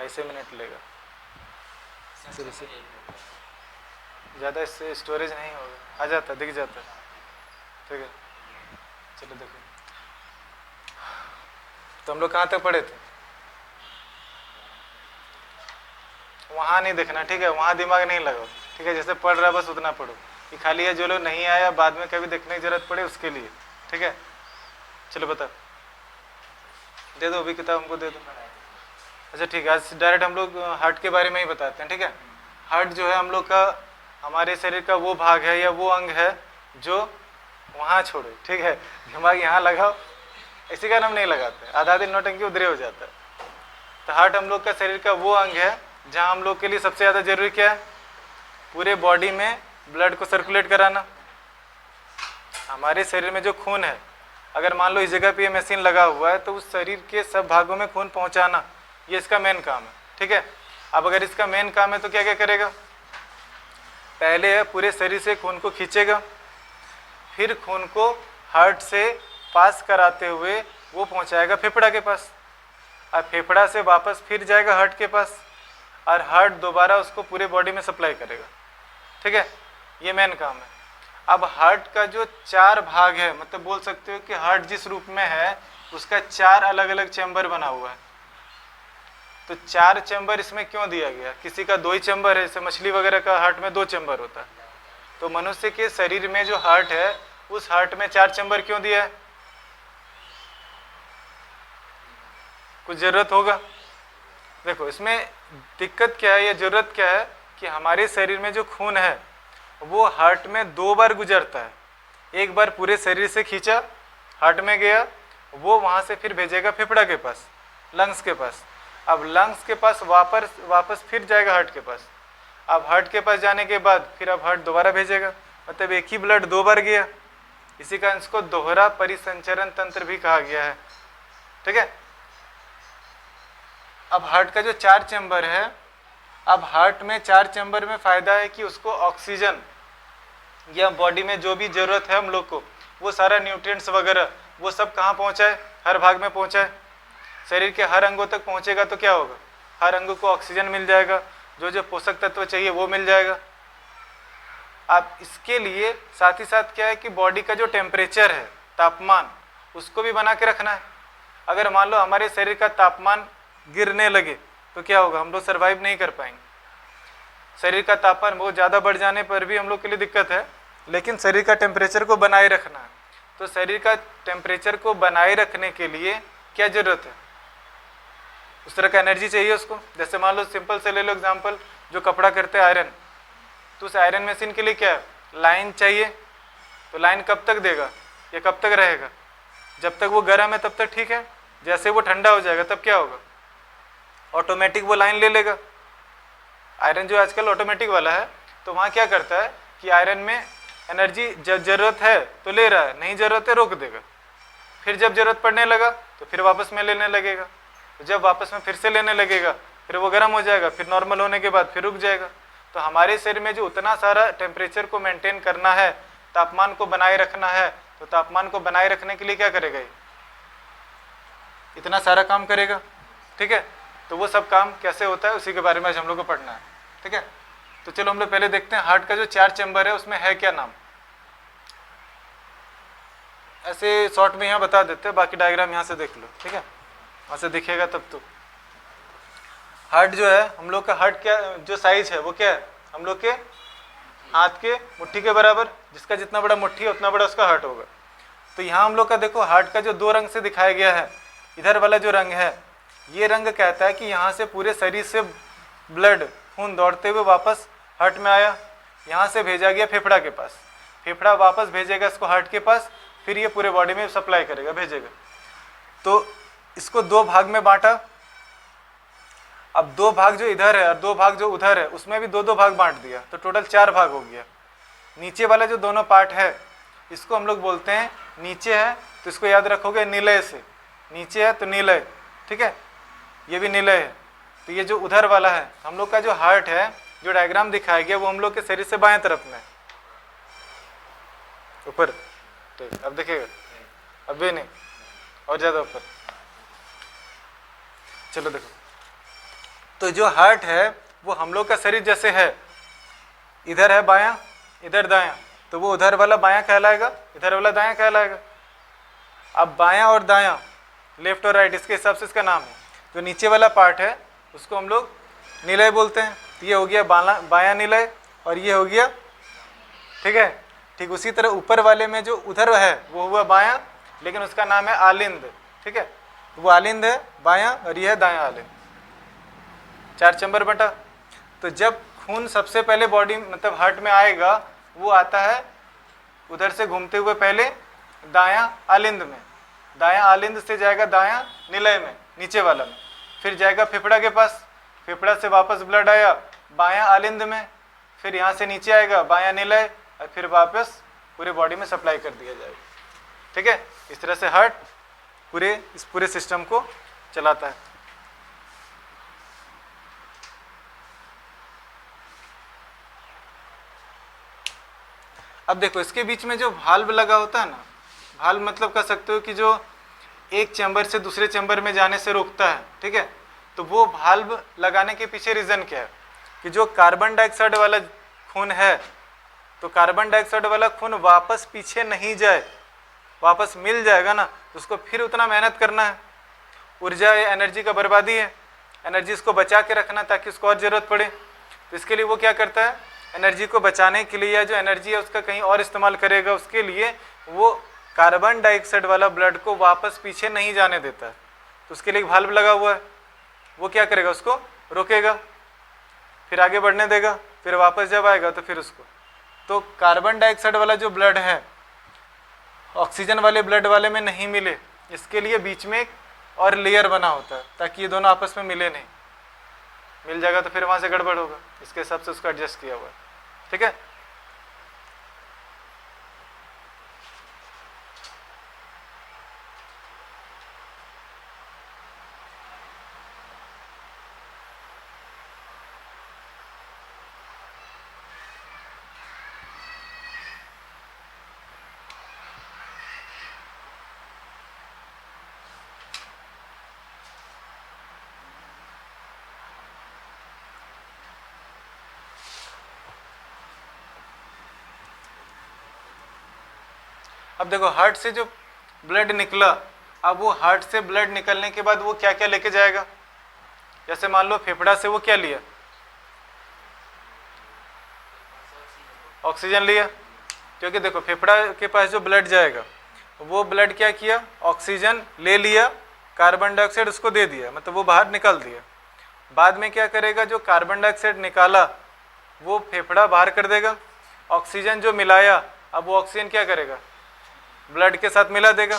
2.5 minute लेगा शुरू से, ज़्यादा इससे स्टोरेज नहीं होगा, आ जाता दिख जाता। ठीक है, चलो देखो, तो हम लोग कहाँ तक पढ़े थे? वहाँ नहीं देखना, ठीक है, वहाँ दिमाग नहीं लगाओ, ठीक है, जैसे पढ़ रहा है बस उतना पढ़ो। ये खाली है जो लोग नहीं आया बाद में कभी देखने की जरूरत पड़े उसके लिए, ठीक है। चलो बताओ, दे दो अभी किताब हमको दे दो। अच्छा ठीक है, आज डायरेक्ट हम लोग हार्ट के बारे में ही बताते हैं, ठीक है। हार्ट जो है हम लोग का, हमारे शरीर का वो भाग है या वो अंग है जो वहाँ छोड़े, ठीक है, दिमाग यहाँ लगाओ, इसी का नाम नहीं लगाते, आधा दिन नौटंकी उधरे हो जाता है। तो हार्ट हम लोग का शरीर का वो अंग है जहाँ हम लोग के लिए सबसे ज़्यादा जरूरी क्या है? पूरे बॉडी में ब्लड को सर्कुलेट कराना। हमारे शरीर में जो खून है, अगर मान लो इस जगह पे ये मशीन लगा हुआ है तो उस शरीर के सब भागों में खून पहुंचाना, ये इसका मेन काम है, ठीक है। अब अगर इसका मेन काम है तो क्या क्या करेगा? पहले है पूरे शरीर से खून को खींचेगा, फिर खून को हार्ट से पास कराते हुए वो पहुंचाएगा फेफड़ा के पास, और फेफड़ा से वापस फिर जाएगा हार्ट के पास, और हार्ट दोबारा उसको पूरे बॉडी में सप्लाई करेगा, ठीक है। ये मेन काम है। अब हार्ट का जो 4 भाग है, मतलब बोल सकते हो कि हार्ट जिस रूप में है उसका 4 अलग अलग चैम्बर बना हुआ है। तो 4 चैम्बर इसमें क्यों दिया गया? किसी का 2 ही चैम्बर है, जैसे मछली वगैरह का हार्ट में 2 चैम्बर होता है। तो मनुष्य के शरीर में जो हार्ट है उस हार्ट में 4 चैम्बर क्यों दिया है? कुछ जरूरत होगा? देखो इसमें दिक्कत क्या है या जरूरत क्या है कि हमारे शरीर में जो खून है वो हार्ट में 2 बार गुजरता है। एक बार पूरे शरीर से खींचा, हार्ट में गया, वो वहाँ से फिर भेजेगा फेफड़ा के पास, लंग्स के पास। अब लंग्स के पास वापस फिर जाएगा हार्ट के पास। अब हार्ट के पास जाने के बाद फिर अब हार्ट दोबारा भेजेगा, मतलब एक ही ब्लड 2 बार गया। इसी कारण इसको दोहरा परिसंचरण तंत्र भी कहा गया है, ठीक है। अब हार्ट का जो 4 चैम्बर है, अब हार्ट में 4 चैम्बर में फायदा है कि उसको ऑक्सीजन या बॉडी में जो भी जरूरत है हम लोग को, वो सारा न्यूट्रिएंट्स वगैरह वो सब कहाँ पहुँचाए? हर भाग में पहुँचाए। शरीर के हर अंगों तक पहुँचेगा तो क्या होगा? हर अंग को ऑक्सीजन मिल जाएगा, जो जो पोषक तत्व चाहिए वो मिल जाएगा। अब इसके लिए साथ ही साथ क्या है कि बॉडी का जो टेम्परेचर है, तापमान, उसको भी बना के रखना है। अगर मान लो हमारे शरीर का तापमान गिरने लगे तो क्या होगा? हम लोग सर्वाइव नहीं कर पाएंगे। शरीर का तापमान बहुत ज़्यादा बढ़ जाने पर भी हम लोग के लिए दिक्कत है, लेकिन शरीर का टेम्परेचर को बनाए रखना है। तो शरीर का टेम्परेचर को बनाए रखने के लिए क्या जरूरत है? उस तरह का एनर्जी चाहिए उसको। जैसे मान लो सिंपल से ले लो एग्जाम्पल, जो कपड़ा करते हैं आयरन, तो उस आयरन मशीन के लिए क्या है? लाइन चाहिए। तो लाइन कब तक देगा या कब तक रहेगा? जब तक वो गर्म है तब तक ठीक है, जैसे वो ठंडा हो जाएगा तब क्या होगा? ऑटोमेटिक वो लाइन ले लेगा। आयरन जो आजकल ऑटोमेटिक वाला है, तो वहाँ क्या करता है कि आयरन में एनर्जी जब जरूरत है तो ले रहा है, नहीं जरूरत है रोक देगा, फिर जब जरूरत पड़ने लगा तो फिर वापस में लेने लगेगा। तो जब वापस में फिर से लेने लगेगा फिर वो गर्म हो जाएगा, फिर नॉर्मल होने के बाद फिर रुक जाएगा। तो हमारे शरीर में जो उतना सारा टेम्परेचर को मेंटेन करना है, तापमान को बनाए रखना है, तो तापमान को बनाए रखने के लिए क्या करेगा? ये इतना सारा काम करेगा, ठीक है। तो वो सब काम कैसे होता है उसी के बारे में आज हम लोग को पढ़ना है, ठीक है। तो चलो हम लोग पहले देखते हैं हार्ट का जो 4 चैम्बर है उसमें है क्या नाम। ऐसे शॉर्ट में यहाँ बता देते हैं, बाकी डायग्राम यहाँ से देख लो, ठीक है, वहाँ से दिखेगा तब। तो हार्ट जो है हम लोग का, हार्ट क्या जो साइज है वो क्या है? हम लोग के हाथ के मुट्ठी के बराबर, जिसका जितना बड़ा मुट्ठी है उतना बड़ा उसका हार्ट होगा। तो यहाँ हम लोग का देखो हार्ट का जो 2 रंग से दिखाया गया है, इधर वाला जो रंग है ये रंग कहता है कि यहाँ से पूरे शरीर से ब्लड, खून दौड़ते हुए वापस हार्ट में आया, यहाँ से भेजा गया फेफड़ा के पास, फेफड़ा वापस भेजेगा इसको हार्ट के पास, फिर ये पूरे बॉडी में सप्लाई करेगा, भेजेगा। तो इसको 2 भाग में बांटा। अब 2 भाग जो इधर है और 2 भाग जो उधर है उसमें भी 2-2 भाग बांट दिया, तो टोटल 4 भाग हो गया। नीचे वाला जो दोनों पार्ट है इसको हम लोग बोलते हैं, नीचे है तो इसको याद रखोगे निलय से, नीचे है तो निलय, ठीक है, ये भी निलय है। तो ये जो उधर वाला है हम लोग का जो हार्ट है, जो डायग्राम दिखाया गया वो हम लोग के शरीर से बाएं तरफ में ऊपर, ठीक। अब देखिएगा, अब भी नहीं, और ज्यादा ऊपर। चलो देखो तो जो हार्ट है वो हम लोग का शरीर जैसे है, इधर है बायां, इधर दायां, तो वो उधर वाला बायां कहलाएगा, इधर वाला दायां कहलाएगा। अब बायां और दायां, लेफ्ट और राइट, इसके हिसाब से इसका नाम है। जो नीचे वाला पार्ट है उसको हम लोग निलय बोलते हैं। ये हो गया बायां निलय और ये हो गया, ठीक है। ठीक उसी तरह ऊपर वाले में जो उधर है वो हुआ बायां, लेकिन उसका नाम है आलिंद, ठीक है। वो आलिंद है बायां और यह है दायां आलिंद। 4 चैम्बर बटा। तो जब खून सबसे पहले बॉडी मतलब हार्ट में आएगा, वो आता है उधर से घूमते हुए पहले दायां आलिंद में, दायां आलिंद से जाएगा दायां निलय में, नीचे वाला में, फिर जाएगा फेफड़ा के पास, फेफड़ा से वापस ब्लड आया बायां आलिंद में, फिर यहाँ से नीचे आएगा बायां निलय और फिर वापस पूरे बॉडी में सप्लाई कर दिया जाएगा, ठीक है। इस तरह से हार्ट इस पूरे सिस्टम को चलाता है। अब देखो इसके बीच में जो वाल्व लगा होता है ना, वाल्व मतलब कह सकते हो कि जो एक चैम्बर से दूसरे चैम्बर में जाने से रोकता है, ठीक है। तो वो वाल्व लगाने के पीछे रीजन क्या है कि जो कार्बन डाइऑक्साइड वाला खून है, तो कार्बन डाइऑक्साइड वाला खून वापस पीछे नहीं जाए, वापस मिल जाएगा ना, तो उसको फिर उतना मेहनत करना है, ऊर्जा या एनर्जी का बर्बादी है, एनर्जी इसको बचा के रखना ताकि उसको और ज़रूरत पड़े। तो इसके लिए वो क्या करता है, एनर्जी को बचाने के लिए या जो एनर्जी है उसका कहीं और इस्तेमाल करेगा, उसके लिए वो कार्बन डाइऑक्साइड वाला ब्लड को वापस पीछे नहीं जाने देता है। तो उसके लिए एक वाल्व लगा हुआ है, वो क्या करेगा, उसको रोकेगा, फिर आगे बढ़ने देगा, फिर वापस जब आएगा तो फिर उसको। तो कार्बन डाइऑक्साइड वाला जो ब्लड है ऑक्सीजन वाले ब्लड वाले में नहीं मिले, इसके लिए बीच में एक और लेयर बना होता है ताकि ये दोनों आपस में मिले नहीं, मिल जाएगा तो फिर वहाँ से गड़बड़ होगा, इसके हिसाब से उसको एडजस्ट किया हुआ है, ठीक है। अब देखो हार्ट से जो ब्लड निकला, अब वो हार्ट से ब्लड निकलने के बाद वो क्या क्या लेके जाएगा। जैसे मान लो फेफड़ा से वो क्या लिया, ऑक्सीजन लिया, क्योंकि देखो फेफड़ा के पास जो ब्लड जाएगा वो ब्लड क्या किया, ऑक्सीजन ले लिया, कार्बन डाइऑक्साइड उसको दे दिया, मतलब वो बाहर निकाल दिया। बाद में क्या करेगा, जो कार्बन डाइऑक्साइड निकाला वो फेफड़ा बाहर कर देगा, ऑक्सीजन जो मिलाया अब वो ऑक्सीजन क्या करेगा, ब्लड के साथ मिला देगा।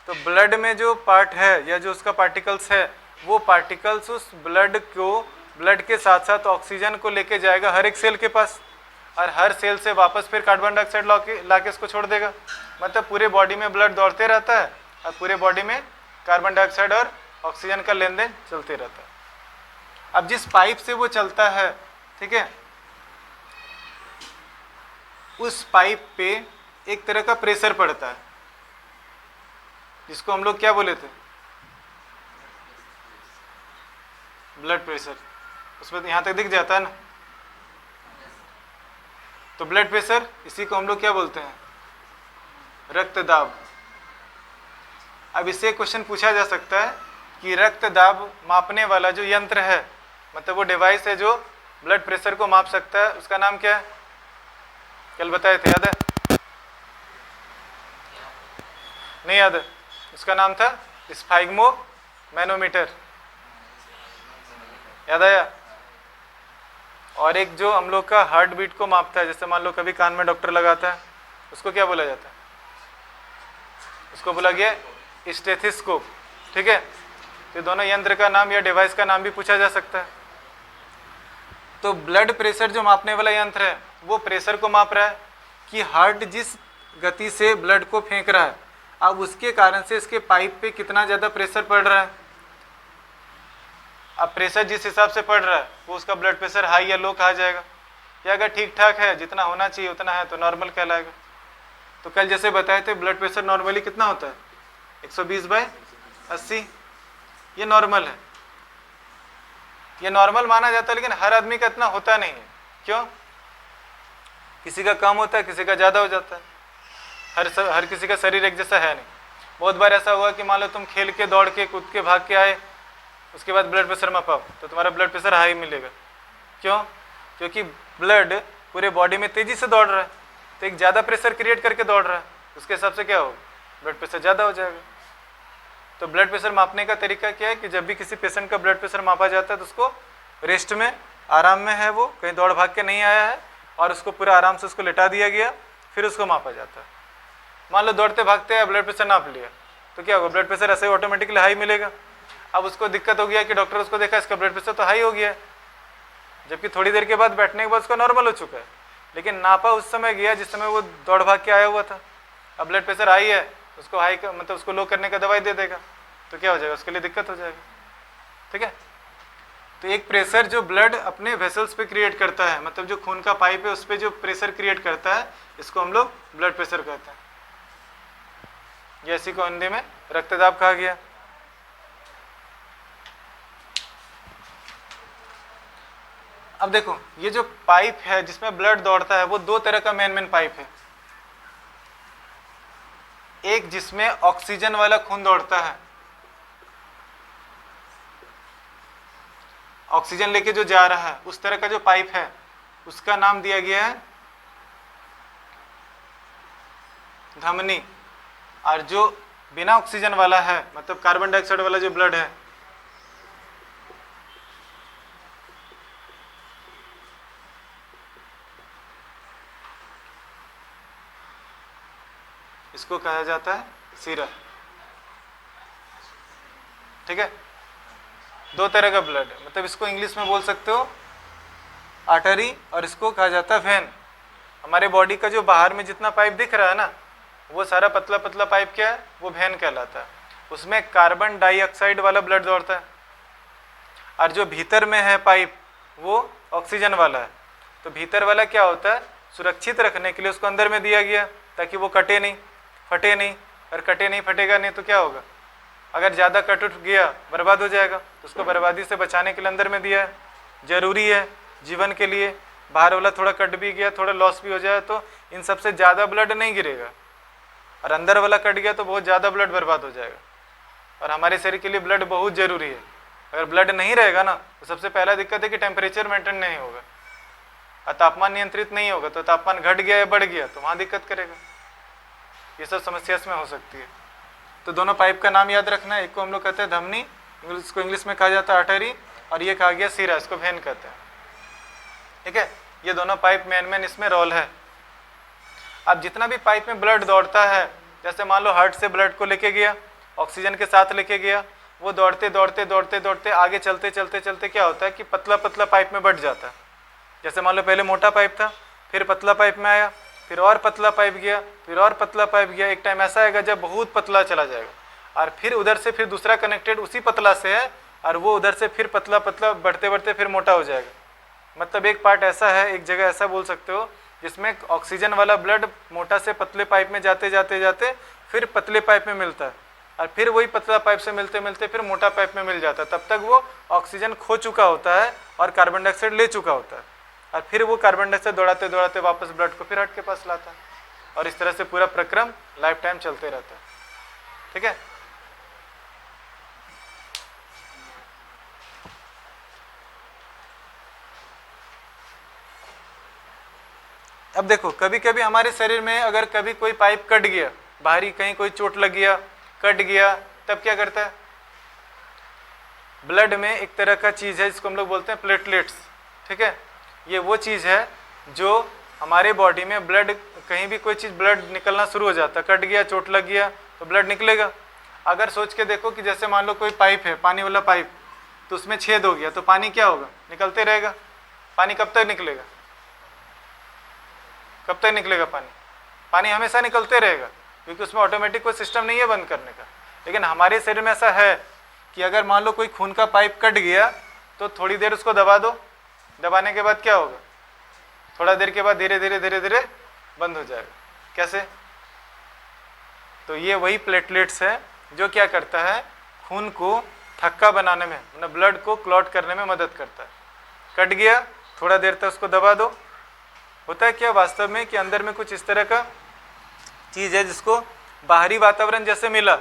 तो ब्लड में जो पार्ट है या जो उसका पार्टिकल्स है, वो पार्टिकल्स उस ब्लड के साथ साथ ऑक्सीजन को लेके जाएगा हर एक सेल के पास, और हर सेल से वापस फिर कार्बन डाइऑक्साइड लाके इसको छोड़ देगा। मतलब पूरे बॉडी में ब्लड दौड़ते रहता है और पूरे बॉडी में कार्बन डाइऑक्साइड और ऑक्सीजन का लेन देन चलते रहता है। अब जिस पाइप से वो चलता है, ठीक है, उस पाइप पे एक तरह का प्रेशर पड़ता है जिसको हम लोग क्या बोले थे, ब्लड प्रेशर। उसमें तो यहाँ तक दिख जाता है ना, तो ब्लड प्रेशर, इसी को हम लोग क्या बोलते हैं, रक्त दाब। अब इससे क्वेश्चन पूछा जा सकता है कि रक्त दाब मापने वाला जो यंत्र है, मतलब वो डिवाइस है जो ब्लड प्रेशर को माप सकता है, उसका नाम क्या है, कल बताए थे, याद है, नहीं याद है, उसका नाम था स्फाइग्मो मैनोमीटर, याद आया। और एक जो हम लोग का हार्ट बीट को मापता है, जैसे मान लो कभी कान में डॉक्टर लगाता है, उसको क्या बोला जाता है, उसको बोला गया स्टेथोस्कोप, ठीक है। तो दोनों यंत्र का नाम या डिवाइस का नाम भी पूछा जा सकता है। तो ब्लड प्रेशर जो मापने वाला यंत्र है वो प्रेशर को माप रहा है कि हार्ट जिस गति से ब्लड को फेंक रहा है, अब उसके कारण से इसके पाइप पे कितना ज़्यादा प्रेशर पड़ रहा है। अब प्रेशर जिस हिसाब से पड़ रहा है वो उसका ब्लड प्रेशर हाई या लो कहा जाएगा, या अगर ठीक ठाक है, जितना होना चाहिए उतना है, तो नॉर्मल कहलाएगा। तो कल जैसे बताए थे ब्लड प्रेशर नॉर्मली कितना होता है, 120/80, ये नॉर्मल है। ये नॉर्मल माना जाता है, लेकिन हर आदमी का इतना होता नहीं है। क्यों? किसी का कम होता है, किसी का ज़्यादा हो जाता है। हर किसी का शरीर एक जैसा है नहीं। बहुत बार ऐसा हुआ कि मान लो तुम खेल के, दौड़ के, कूद के, भाग के आए, उसके बाद ब्लड प्रेशर मापा तो तुम्हारा ब्लड प्रेशर हाई मिलेगा। क्यों? क्योंकि ब्लड पूरे बॉडी में तेजी से दौड़ रहा है, तो एक ज़्यादा प्रेशर क्रिएट करके दौड़ रहा है, उसके हिसाब से क्या होगा? ब्लड प्रेशर ज़्यादा हो जाएगा। तो ब्लड प्रेशर मापने का तरीका क्या है कि जब भी किसी पेशेंट का ब्लड प्रेशर मापा जाता है तो उसको रेस्ट में, आराम में है, वो कहीं दौड़ भाग के नहीं आया है, और उसको पूरा आराम से उसको लेटा दिया गया, फिर उसको मापा जाता है। मान लो दौड़ते भागते ब्लड प्रेशर नाप लिया तो क्या होगा? ब्लड प्रेशर ऐसे ही ऑटोमेटिकली हाई मिलेगा। अब उसको दिक्कत हो गया कि डॉक्टर उसको देखा, इसका ब्लड प्रेशर तो हाई हो गया है, जबकि थोड़ी देर के बाद बैठने के बाद उसका नॉर्मल हो चुका है, लेकिन नापा उस समय गया जिस समय वो दौड़ भाग के आया हुआ था। अब ब्लड प्रेशर हाई है, उसको हाई का मतलब उसको लो करने का दवाई दे देगा, तो क्या हो जाएगा? उसके लिए दिक्कत हो जाएगी। ठीक है? तो एक प्रेशर जो ब्लड अपने वेसल्स पे क्रिएट करता है, मतलब जो खून का पाइप है उस पर जो प्रेशर क्रिएट करता है, इसको हम लोग ब्लड प्रेशर कहते हैं। ये इसी को हिंदी में रक्तदाब कहा गया। अब देखो, ये जो पाइप है जिसमें ब्लड दौड़ता है वो दो तरह का मेन पाइप है। एक जिसमें ऑक्सीजन वाला खून दौड़ता है, ऑक्सीजन लेके जो जा रहा है, उस तरह का जो पाइप है उसका नाम दिया गया है धमनी। और जो बिना ऑक्सीजन वाला है, मतलब कार्बन डाइऑक्साइड वाला जो ब्लड है, इसको कहा जाता है सीरा। ठीक है? दो तरह का ब्लड है, मतलब इसको इंग्लिश में बोल सकते हो आर्टरी, और इसको कहा जाता है वेन। हमारे बॉडी का जो बाहर में जितना पाइप दिख रहा है ना, वो सारा पतला पतला पाइप क्या है? वो वेन कहलाता है। उसमें कार्बन डाइऑक्साइड वाला ब्लड दौड़ता है, और जो भीतर में है पाइप वो ऑक्सीजन वाला है। तो भीतर वाला क्या होता है? सुरक्षित रखने के लिए उसको अंदर में दिया गया ताकि वो कटे नहीं, फटे नहीं। और कटे नहीं, फटेगा नहीं तो क्या होगा? अगर ज़्यादा कट उठ गया बर्बाद हो जाएगा, तो उसको बर्बादी से बचाने के लिए अंदर में दिया है। जरूरी है जीवन के लिए। बाहर वाला थोड़ा कट भी गया, थोड़ा लॉस भी हो जाए तो इन सबसे ज़्यादा ब्लड नहीं गिरेगा, और अंदर वाला कट गया तो बहुत ज़्यादा ब्लड बर्बाद हो जाएगा। और हमारे शरीर के लिए ब्लड बहुत ज़रूरी है। अगर ब्लड नहीं रहेगा ना, तो सबसे पहला दिक्कत है कि टेम्परेचर मेंटेन नहीं होगा, और तापमान नियंत्रित नहीं होगा। तो तापमान घट गया या बढ़ गया तो वहाँ दिक्कत करेगा। ये सब समस्या इसमें हो सकती है। तो दोनों पाइप का नाम याद रखना है। एक को हम लोग कहते हैं धमनी, इसको इंग्लिश में कहा जाता है आर्टरी, और ये कहा गया सीरा, इसको वेन कहते हैं। ठीक है? ये दोनों पाइप मेन इसमें रोल है। अब जितना भी पाइप में ब्लड दौड़ता है, जैसे मान लो हार्ट से ब्लड को लेके गया, ऑक्सीजन के साथ लेके गया, वो दौड़ते दौड़ते दौड़ते दौड़ते आगे चलते चलते चलते क्या होता है कि पतला पतला पाइप में बढ़ जाता है। जैसे मान लो पहले मोटा पाइप था, फिर पतला पाइप में आया, फिर और पतला पाइप गया, फिर और पतला पाइप गया। एक टाइम ऐसा आएगा जब बहुत पतला चला जाएगा, और फिर उधर से फिर दूसरा कनेक्टेड उसी पतला से है, और वो उधर से फिर पतला पतला बढ़ते बढ़ते फिर मोटा हो जाएगा। मतलब एक पार्ट ऐसा है, एक जगह ऐसा बोल सकते हो, जिसमें ऑक्सीजन वाला ब्लड मोटा से पतले पाइप में जाते जाते जाते फिर पतले पाइप में मिलता है, और फिर वही पतला पाइप से मिलते मिलते फिर मोटा पाइप में मिल जाता है। तब तक वो ऑक्सीजन खो चुका होता है और कार्बन डाइऑक्साइड ले चुका होता है, और फिर वो कार्बन डाइऑक्साइड दौड़ाते दौड़ाते वापस ब्लड को फिर हार्ट के पास लाता है, और इस तरह से पूरा प्रक्रम लाइफ टाइम चलते रहता है। ठीक है? अब देखो, कभी कभी हमारे शरीर में अगर कभी कोई पाइप कट गया, बाहरी कहीं कोई चोट लग गया, कट गया, तब क्या करता है? ब्लड में एक तरह का चीज़ है जिसको हम लोग बोलते हैं प्लेटलेट्स। ठीक है? ये वो चीज़ है जो हमारे बॉडी में ब्लड, कहीं भी कोई चीज़ ब्लड निकलना शुरू हो जाता है, कट गया, चोट लग गया तो ब्लड निकलेगा। अगर सोच के देखो कि जैसे मान लो कोई पाइप है, पानी वाला पाइप, तो उसमें छेद हो गया तो पानी क्या होगा? निकलते रहेगा। पानी कब तक निकलेगा? कब तक निकलेगा पानी? पानी हमेशा निकलते रहेगा, क्योंकि उसमें ऑटोमेटिक कोई सिस्टम नहीं है बंद करने का। लेकिन हमारे शरीर में ऐसा है कि अगर मान लो कोई खून का पाइप कट गया तो थोड़ी देर उसको दबा दो, दबाने के बाद क्या होगा? थोड़ा देर के बाद धीरे धीरे धीरे धीरे बंद हो जाएगा। कैसे? तो ये वही प्लेटलेट्स है जो क्या करता है, खून को थक्का बनाने में, मतलब ब्लड को क्लॉट करने में मदद करता है। कट गया, थोड़ा देर तक उसको दबा दो। होता है क्या वास्तव में कि अंदर में कुछ इस तरह का चीज है जिसको बाहरी वातावरण जैसे मिला,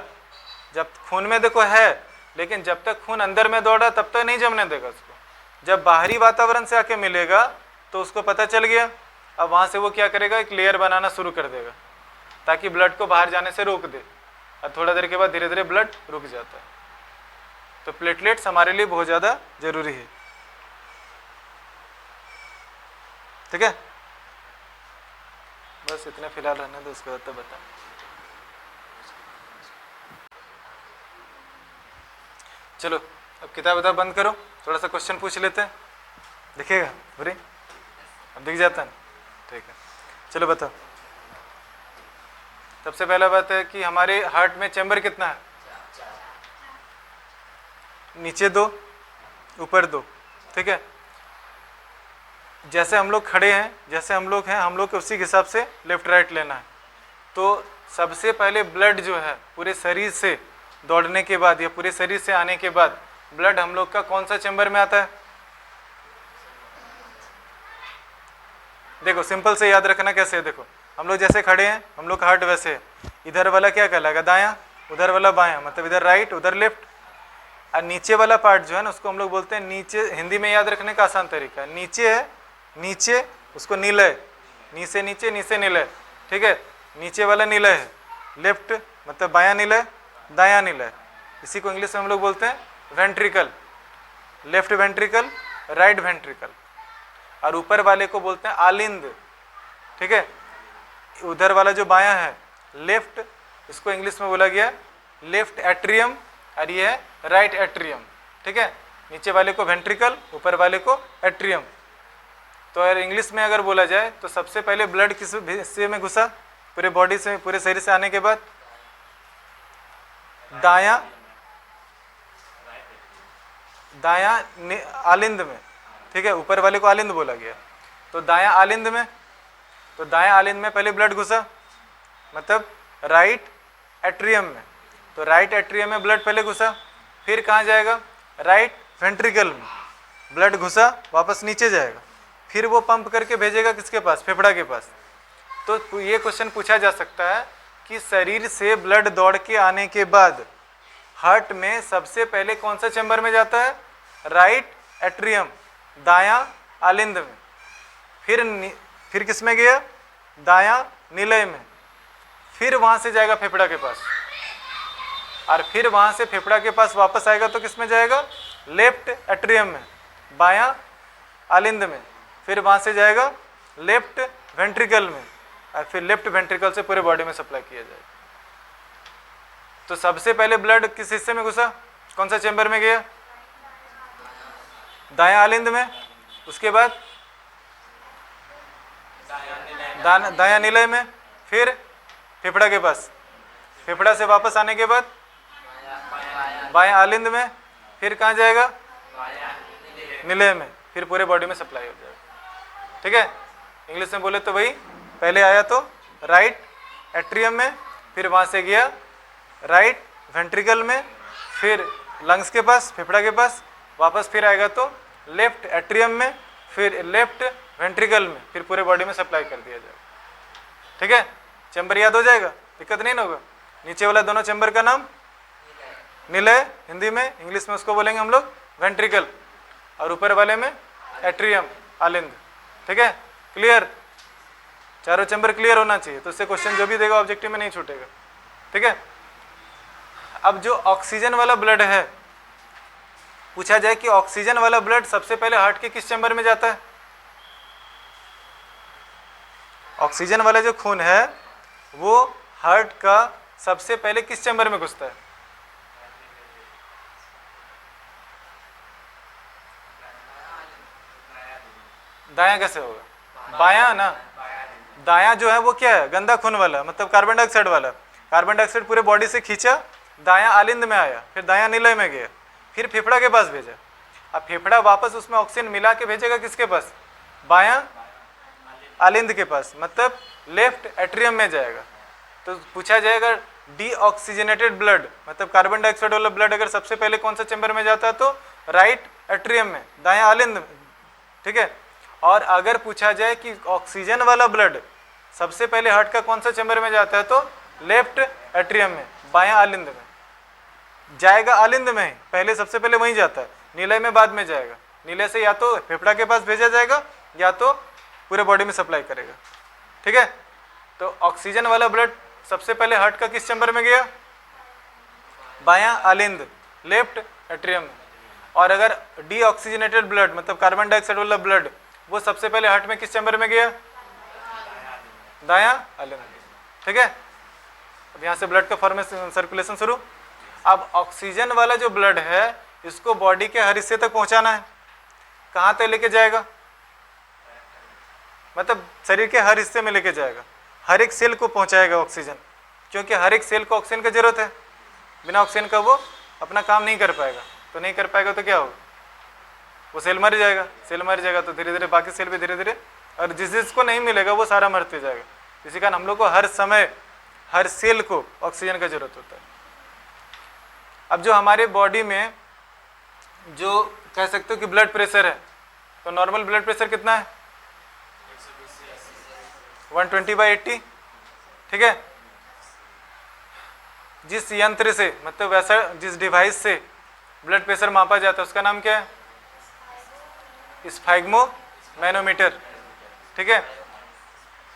जब खून में देखो है, लेकिन जब तक खून अंदर में दौड़ा तब तक नहीं जमने देगा उसको। जब बाहरी वातावरण से आके मिलेगा तो उसको पता चल गया, अब वहां से वो क्या करेगा, एक लेयर बनाना शुरू कर देगा ताकि ब्लड को बाहर जाने से रोक दे, और थोड़ा देर के बाद धीरे धीरे ब्लड रुक जाता है। तो प्लेटलेट्स हमारे लिए बहुत ज़्यादा जरूरी है। ठीक है, बस इतने फिलहाल रहने दो, उसके बाद तो बता। चलो अब किताब बंद करो, थोड़ा सा क्वेश्चन पूछ लेते हैं, दिखेगा बुरी, अब दिख जाता है। ठीक है, चलो बताओ। सबसे पहला बात है कि हमारे हार्ट में चैम्बर कितना है? नीचे 2, ऊपर 2। ठीक है, जैसे हम लोग खड़े हैं, जैसे हम लोग हैं, हम लोग को उसी के हिसाब से लेफ्ट राइट लेना है। तो सबसे पहले ब्लड जो है पूरे शरीर से दौड़ने के बाद या पूरे शरीर से आने के बाद ब्लड हम लोग का कौन सा चैम्बर में आता है? देखो सिंपल से याद रखना कैसे है। देखो हम लोग जैसे खड़े हैं, हम लोग का हार्ट वैसे है, इधर वाला क्या कहलाएगा? दायां, उधर वाला बायां, मतलब इधर राइट उधर लेफ्ट। और नीचे वाला पार्ट जो है ना उसको हम लोग बोलते हैं नीचे। हिंदी में याद रखने का आसान तरीका है, नीचे है, नीचे उसको नीले, नीचे नीचे नीचे नीले। ठीक है, नीचे वाला नीला है, लेफ्ट मतलब बायां नीला है, दायां नीला है। इसी को इंग्लिश में हम लोग बोलते हैं ventricle, left ventricle, right ventricle. और ऊपर वाले को बोलते हैं आलिंद। ठीक है, उधर वाला जो बायां है लेफ्ट, इसको इंग्लिश में बोला गया लेफ्ट एट्रियम, और ये है राइट एट्रियम। ठीक है, नीचे वाले को वेंट्रिकल, ऊपर वाले को एट्रियम। तो अगर इंग्लिश में अगर बोला जाए तो सबसे पहले ब्लड किस हिस्से में घुसा? पूरे बॉडी से, पूरे शरीर से आने के बाद दायां, दायां आलिंद में। ठीक है, ऊपर वाले को आलिंद बोला गया, तो दायां आलिंद में। तो दायां आलिंद में पहले ब्लड घुसा, मतलब राइट एट्रियम में। तो राइट एट्रियम में ब्लड पहले घुसा, फिर कहाँ जाएगा? राइट वेंट्रिकल में ब्लड घुसा, वापस नीचे जाएगा, फिर वो पंप करके भेजेगा किसके पास? फेफड़ा के पास। तो ये क्वेश्चन पूछा जा सकता है कि शरीर से ब्लड दौड़ के आने के बाद हार्ट में सबसे पहले कौन सा चैम्बर में जाता है? राइट एट्रियम, दायां आलिंद में। फिर किस में गया? दायां निलय में। फिर वहां से जाएगा फेफड़ा के पास, और फिर वहां से फेफड़ा के पास वापस आएगा तो किस में जाएगा? लेफ्ट एट्रियम में, बायां आलिंद में। फिर वहां से जाएगा लेफ्ट वेंट्रिकल में, और फिर लेफ्ट वेंट्रिकल से पूरे बॉडी में सप्लाई किया जाएगा। तो सबसे पहले ब्लड किस हिस्से में घुसा? कौन सा चैम्बर में गया? दायां आलिंद में। उसके बाद दायां निलय में, फिर फेफड़ा के पास, फेफड़ा से वापस आने के बाद बायां आलिंद में, फिर कहाँ जाएगा? निलय में, फिर पूरे बॉडी में सप्लाई हो जाएगा। ठीक है, इंग्लिश में बोले तो वही, पहले आया तो राइट एट्रियम में, फिर वहाँ से गया राइट वेंट्रिकल में, फिर लंग्स के पास, फेफड़ा के पास, वापस फिर आएगा तो लेफ्ट एट्रियम में, फिर लेफ्ट वेंट्रिकल में, फिर पूरे बॉडी में सप्लाई कर दिया जाएगा। ठीक है, चैम्बर याद हो जाएगा, दिक्कत नहीं ना होगा। नीचे वाला दोनों चैम्बर का नाम निलय हिंदी में, इंग्लिश में उसको बोलेंगे हम लोग वेंट्रिकल, और ऊपर वाले में एट्रियम आलिंद। ठीक है, क्लियर? चारों चैम्बर क्लियर होना चाहिए, तो उससे क्वेश्चन जो भी देगा ऑब्जेक्टिव में नहीं छूटेगा। ठीक है, अब जो ऑक्सीजन वाला ब्लड है, पूछा जाए कि ऑक्सीजन वाला ब्लड सबसे पहले हार्ट के किस चैम्बर में जाता है? ऑक्सीजन वाला जो खून है वो हार्ट का सबसे पहले किस चैम्बर में घुसता है? दायां कैसे होगा? बायां ना। दायां जो है वो क्या है? गंदा खून वाला, मतलब कार्बन डाइऑक्साइड वाला। कार्बन डाइऑक्साइड पूरे बॉडी से खींचा, दायां आलिंद में आया, फिर दायां निलय में गया, फिर फेफड़ा के पास भेजा। अब फेफड़ा वापस उसमें ऑक्सीजन मिला के भेजेगा किसके पास? बायां आलिंद के पास, मतलब लेफ्ट एट्रियम में जाएगा। तो पूछा जाएगा डीऑक्सीजनेटेड ब्लड मतलब कार्बन डाइऑक्साइड वाला ब्लड अगर सबसे पहले कौन सा चैम्बर में जाता है तो राइट एट्रियम में, दायां आलिंद में, ठीक है। और अगर पूछा जाए कि ऑक्सीजन वाला ब्लड सबसे पहले हार्ट का कौन सा चैम्बर में जाता है तो लेफ्ट एट्रियम में, बायां आलिंद में जाएगा, आलिंद में पहले सबसे पहले वहीं जाता है, नीले में बाद में जाएगा। नीले से या तो फेफड़ा के पास भेजा जाएगा या तो पूरे बॉडी में सप्लाई करेगा, ठीक है। तो ऑक्सीजन वाला ब्लड सबसे पहले हार्ट का किस चैम्बर में गया, बायां आलिंद, लेफ्ट एट्रियम में। और अगर डीऑक्सीजनेटेड ब्लड मतलब कार्बन डाइऑक्साइड वाला ब्लड वो सबसे पहले हार्ट में किस चैम्बर में गया, दायां आलिंद, ठीक है। अब यहाँ से ब्लड का फॉर्मेशन सर्कुलेशन शुरू। अब ऑक्सीजन वाला जो ब्लड है इसको बॉडी के हर हिस्से तक पहुंचाना है, कहाँ तक लेके जाएगा, मतलब शरीर के हर हिस्से में लेके जाएगा, हर एक सेल को पहुंचाएगा ऑक्सीजन, क्योंकि हर एक सेल को ऑक्सीजन की जरूरत है, बिना ऑक्सीजन का वो अपना काम नहीं कर पाएगा। तो नहीं कर पाएगा तो क्या होगा, वो सेल मर जाएगा, सेल मर जाएगा तो धीरे धीरे बाकी सेल भी धीरे धीरे, और जिसको नहीं मिलेगा वो सारा मरते जाएगा। इसी कारण हम लोग को हर समय हर सेल को ऑक्सीजन का जरूरत होता है। अब जो हमारे बॉडी में जो कह सकते हो कि ब्लड प्रेशर है, तो नॉर्मल ब्लड प्रेशर कितना है 120/80, ठीक है। जिस यंत्र से मतलब वैसा जिस डिवाइस से ब्लड प्रेशर मापा जाता है उसका नाम क्या है, स्फैग्मोमैनोमीटर, ठीक है।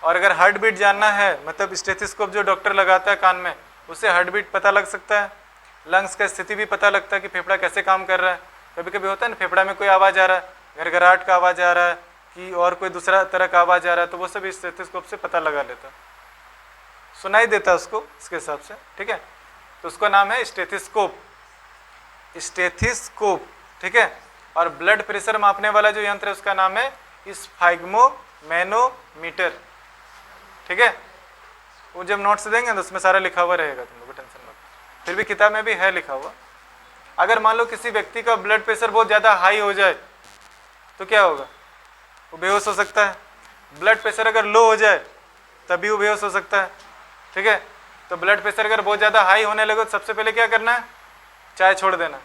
और अगर हार्ट बीट जानना है मतलब स्टेथोस्कोप जो डॉक्टर लगाता है कान में, उससे हार्ट बीट पता लग सकता है, लंग्स का स्थिति भी पता लगता है कि फेफड़ा कैसे काम कर रहा है। कभी कभी होता है ना फेफड़ा में कोई आवाज़ आ रहा है, घरघराहट का आवाज़ आ रहा है कि और कोई दूसरा तरह का आवाज़ आ रहा है, तो वो सब स्टेथोस्कोप से पता लगा लेता है, सुनाई देता है उसको इसके हिसाब से, ठीक है। तो उसका नाम है स्टेथोस्कोप, स्टेथोस्कोप, ठीक है। और ब्लड प्रेशर मापने वाला जो यंत्र है उसका नाम है स्फैग्मोमैनोमीटर, ठीक है। वो जब नोट्स देंगे तो उसमें सारा लिखा हुआ रहेगा, तुम लोग को टेंशन मत, फिर भी किताब में भी है लिखा हुआ। अगर मान लो किसी व्यक्ति का ब्लड प्रेशर बहुत ज़्यादा हाई हो जाए तो क्या होगा, वो बेहोश हो सकता है। ब्लड प्रेशर अगर लो हो जाए तभी वो बेहोश हो सकता है, ठीक है। तो ब्लड प्रेशर अगर बहुत ज़्यादा हाई होने लगे तो सबसे पहले क्या करना है, चाय छोड़ देना।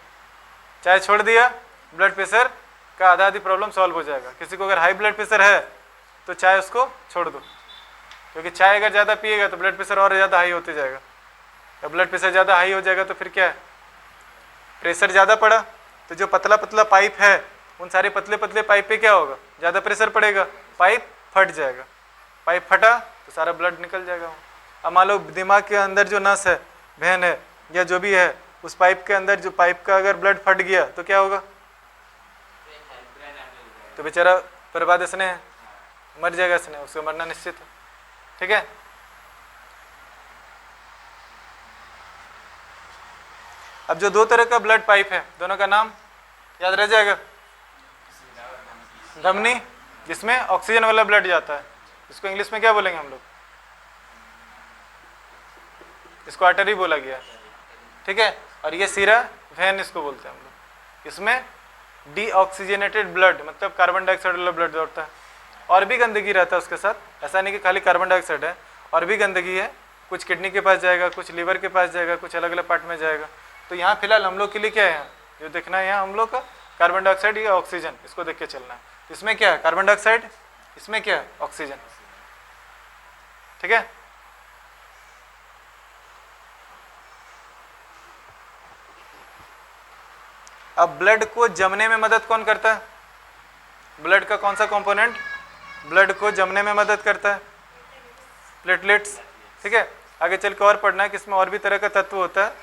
चाय छोड़ दिया, ब्लड प्रेशर का आधा आधी प्रॉब्लम सॉल्व हो जाएगा। किसी को अगर हाई ब्लड प्रेशर है तो चाय उसको छोड़ दो, क्योंकि चाय अगर ज़्यादा पिएगा तो ब्लड प्रेशर और ज़्यादा हाई होते जाएगा। अब ब्लड प्रेशर ज़्यादा हाई हो जाएगा तो फिर क्या है, प्रेशर ज़्यादा पड़ा तो जो पतला पतला पाइप है उन सारे पतले पतले पाइप पे क्या होगा, ज़्यादा प्रेशर पड़ेगा, पाइप फट जाएगा। पाइप फटा तो सारा ब्लड निकल जाएगा। अब मान लो दिमाग के अंदर जो नस है, वेन है या जो भी है, उस पाइप के अंदर जो पाइप का अगर ब्लड फट गया तो क्या होगा, तो बेचारा बर्बाद इसने है, मर जाएगा इसने, उसका मरना निश्चित है, ठीक है। अब जो दो तरह का ब्लड पाइप है दोनों का नाम याद रह जाएगा, धमनी जिसमें ऑक्सीजन वाला ब्लड जाता है, इसको इंग्लिश में क्या बोलेंगे हम लोग, इसको आर्टरी बोला गया, ठीक है। और ये सिरा वेन इसको बोलते हैं हम लोग। इसमें डीऑक्सीजनेटेड ब्लड मतलब कार्बन डाइऑक्साइड वाला ब्लड दौड़ता है। और भी गंदगी रहता है उसके साथ, ऐसा नहीं कि खाली कार्बन डाइऑक्साइड है, और भी गंदगी है, कुछ किडनी के पास जाएगा, कुछ लीवर के पास जाएगा, कुछ अलग अलग पार्ट में जाएगा। तो यहाँ फिलहाल हम लोग के लिए क्या है, जो देखना है यहाँ हम लोग का कार्बन डाइऑक्साइड या ऑक्सीजन, इसको देख के चलना है। इसमें क्या है कार्बन डाइऑक्साइड, इसमें क्या है ऑक्सीजन, ठीक है। अब ब्लड को जमने में मदद कौन करता है, ब्लड का कौन सा कंपोनेंट ब्लड को जमने में मदद करता है, प्लेटलेट्स, ठीक है। आगे चल के और पढ़ना है कि इसमें और भी तरह का तत्व होता है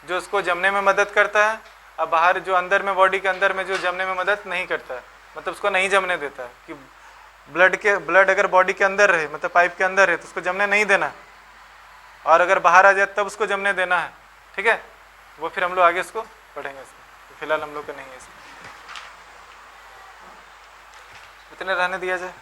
जो उसको जमने में मदद करता है। अब बाहर जो अंदर में बॉडी के अंदर में जो जमने में मदद नहीं करता है, मतलब उसको नहीं जमने देता है कि ब्लड अगर बॉडी के अंदर रहे मतलब पाइप के अंदर है तो उसको जमने नहीं देना है, और अगर बाहर आ जाए तब उसको जमने देना है, ठीक है। वो फिर हम लोग आगे इसको पढ़ेंगे, इसमें तो फिलहाल हम लोग को नहीं है, इसमें इतने रहने दिया जाए।